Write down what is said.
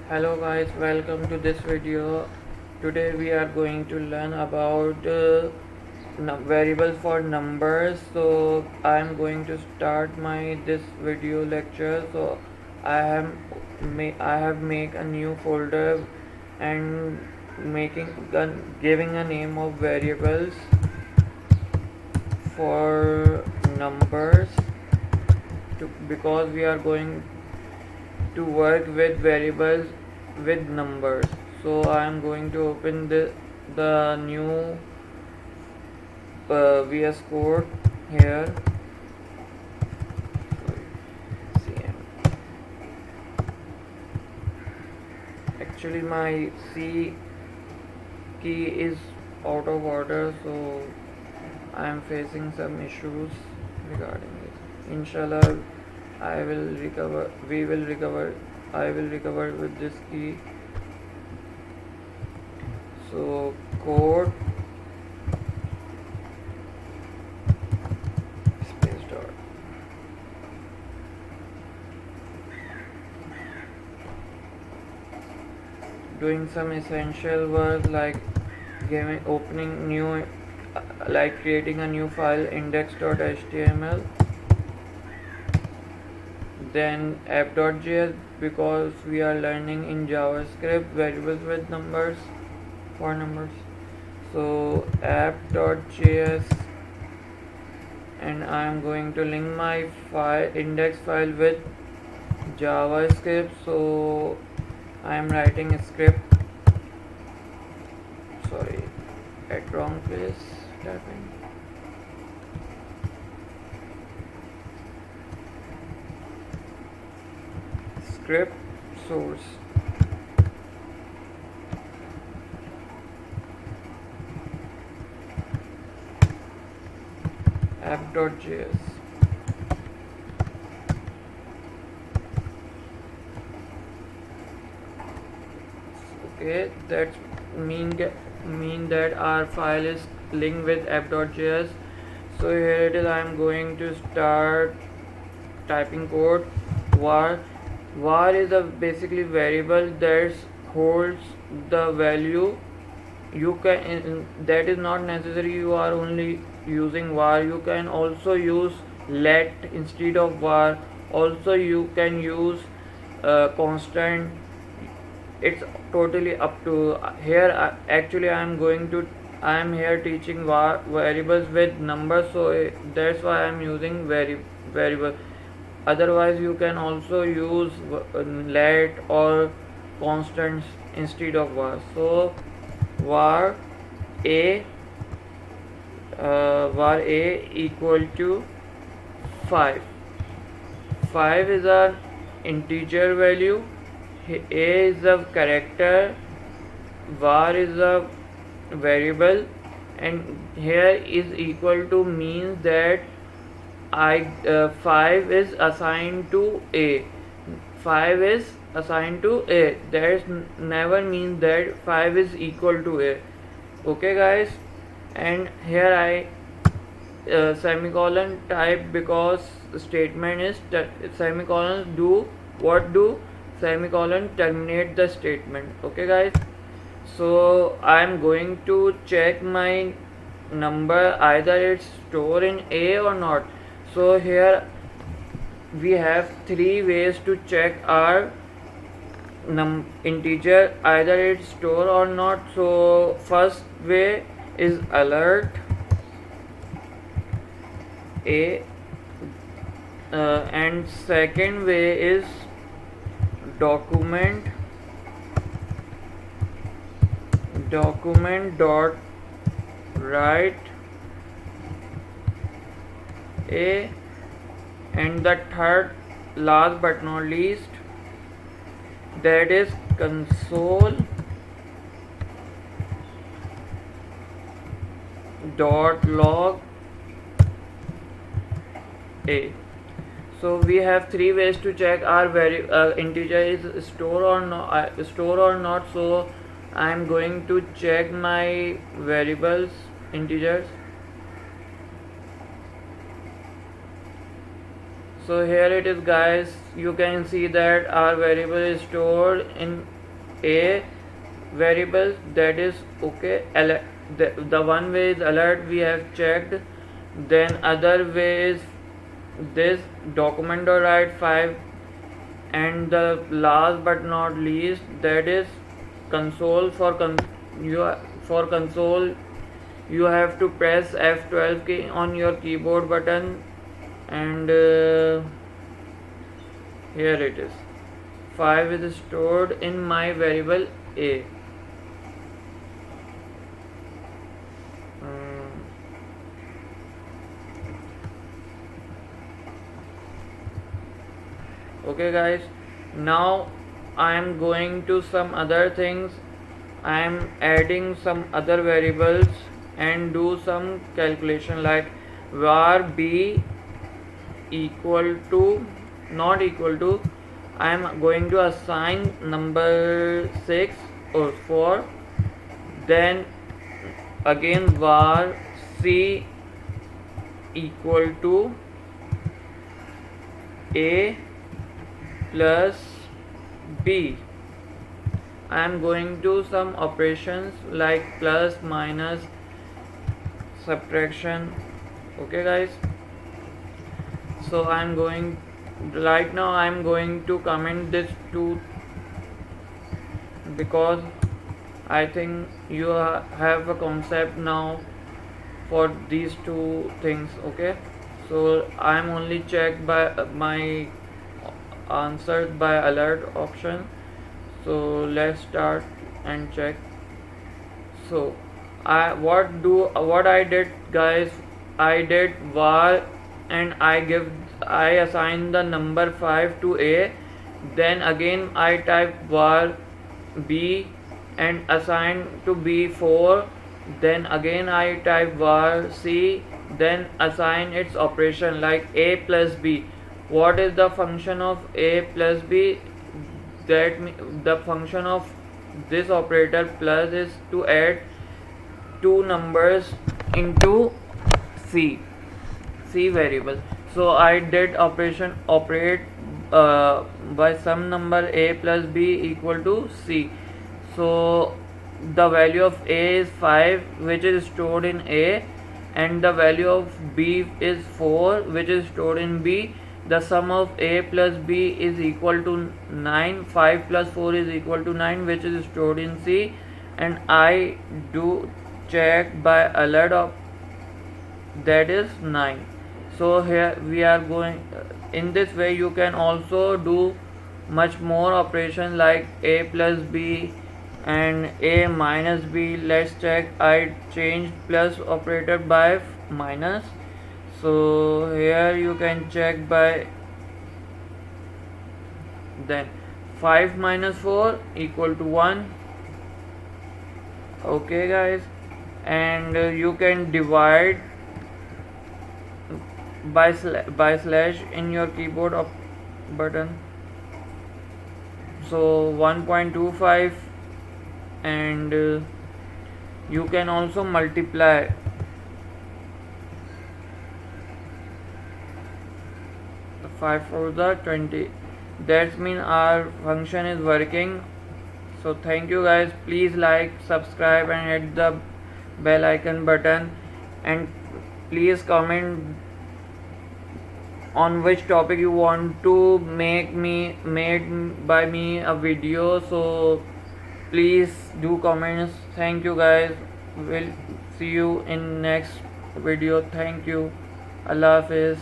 Hello guys, welcome to this video. Today we are going to learn about variables for numbers. So I am going to start my this video lecture. So I have make a new folder and giving a name of variables for numbers because we are going to work with variables with numbers. So I am going to open the new VS Code here. CM. Actually my C key is out of order, so I am facing some issues regarding this. Inshallah I will recover, we will recover, I will recover with this key. So code space dot. Doing some essential work like opening new, like creating a new file index.html, then app.js because we are learning in JavaScript variables with numbers for numbers. So app.js, and I am going to link my index file with JavaScript. So I am writing a script, sorry, at wrong place, typing. Script source app.js. Okay, that mean that our file is linked with app.js. So here it is. I am going to start typing code. Var is a basically variable that holds the value. You can, that is not necessary you are only using var, you can also use let instead of var. Also you can use constant. It's totally up to here. Actually I am here teaching variables with numbers, so that's why I am using variable. Otherwise you can also use let or constants instead of var. So var a equal to 5. 5 is an integer value, a is a character, var is a variable, and here is equal to means that 5 is assigned to a. 5 is assigned to a. That never means that 5 is equal to a. Okay guys, and here I semicolon type because the statement is semicolon do what do semicolon terminate the statement. Okay guys, so I am going to check my number either it's stored in a or not. So here we have three ways to check our integer either it's stored or not. So first way is alert a, and second way is document dot write a, and the third last but not least that is console dot log a. So we have three ways to check our integer is store or not. So I am going to check my variables integers. So here it is guys, you can see that our variable is stored in a variable, that is okay. The one way is alert, we have checked. Then other way is this document.write 5, and the last but not least, that is console. For console you have to press F12 key on your keyboard button, and here it is. 5 is stored in my variable a. Okay guys, now I am going to some other things. I am adding some other variables and do some calculation, like var b equal to, not equal to, I am going to assign number 6 or 4. Then again var c equal to a plus b. I am going to some operations like plus, minus, subtraction. Okay guys, so I am going right now, I am going to comment this to, because I think you have a concept now for these two things. Okay, so I am only checked by my answered by alert option. So let's start and check. So what I did guys, I did var and I assign the number 5 to a. Then again I type var b and assign to b 4. Then again I type var c, then assign its operation like a plus b. What is the function of a plus b? That the function of this operator plus is to add two numbers into c variable. So I did operate by some number a plus b equal to c. So the value of a is 5, which is stored in a, and the value of b is 4, which is stored in b. The sum of a plus b is equal to 9. 5 plus 4 is equal to 9, which is stored in c, and I do check by alert of, that is 9. So here we are going, in this way you can also do much more operations like a plus b and a minus b. Let's check. I changed plus operator by minus. So here you can check by, then 5 minus 4 equal to 1. Okay guys, and you can divide by slash in your keyboard button. So 1.25, and you can also multiply 5 for the 20. That means our function is working. So thank you guys, please like, subscribe and hit the bell icon button, and please comment on which topic you want to made by me a video. So please do comments. Thank you guys, we'll see you in next video. Thank you. Allah Hafiz.